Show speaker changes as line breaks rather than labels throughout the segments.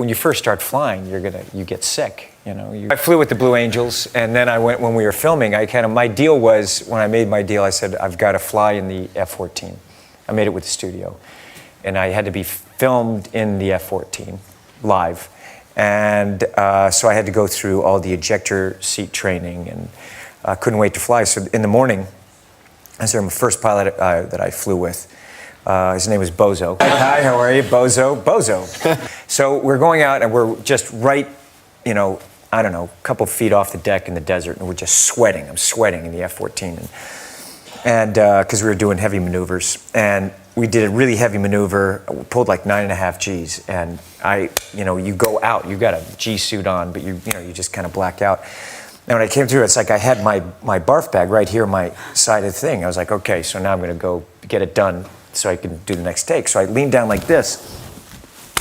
when you first start flying, you get sick. I flew with the Blue Angels, and then when we were filming, my deal was, when I made my deal, I said, I've got to fly in the F-14. I made it with the studio. And I had to be filmed in the F-14 live. And so I had to go through all the ejector seat training, and I couldn't wait to fly. So in the morning, I was my first pilot that I flew with. His name was Bozo. Hi, how are you? Bozo. So we're going out, and we're just right, I don't know, a couple feet off the deck in the desert, and we're just sweating. I'm sweating in the F-14. And because we were doing heavy maneuvers. And we did a really heavy maneuver. We pulled like 9.5 Gs. And you go out, you've got a G suit on, but you just kind of black out. And when I came through, it's like I had my barf bag right here on my side of the thing. I was like, okay, so now I'm going to go get it done so I can do the next take. So I leaned down like this,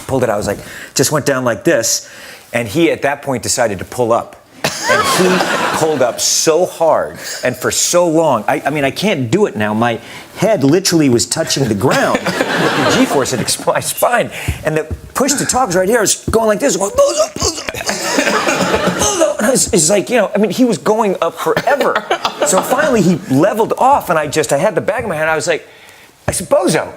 pulled it out. I was like, just went down like this. And he, at that point, decided to pull up. And he pulled up so hard and for so long. I mean, I can't do it now. My head literally was touching the ground. The G-force had my spine. And the push to talk was right here. I was going like this, going, Bozo, Bozo. And it's like, he was going up forever. So finally, he leveled off, and I had the bag in my hand. I said, Bozo.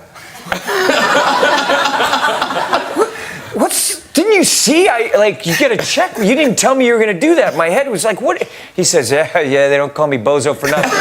Didn't you see? You get a check. You didn't tell me you were going to do that. My head was like, what? He says, yeah, they don't call me Bozo for nothing.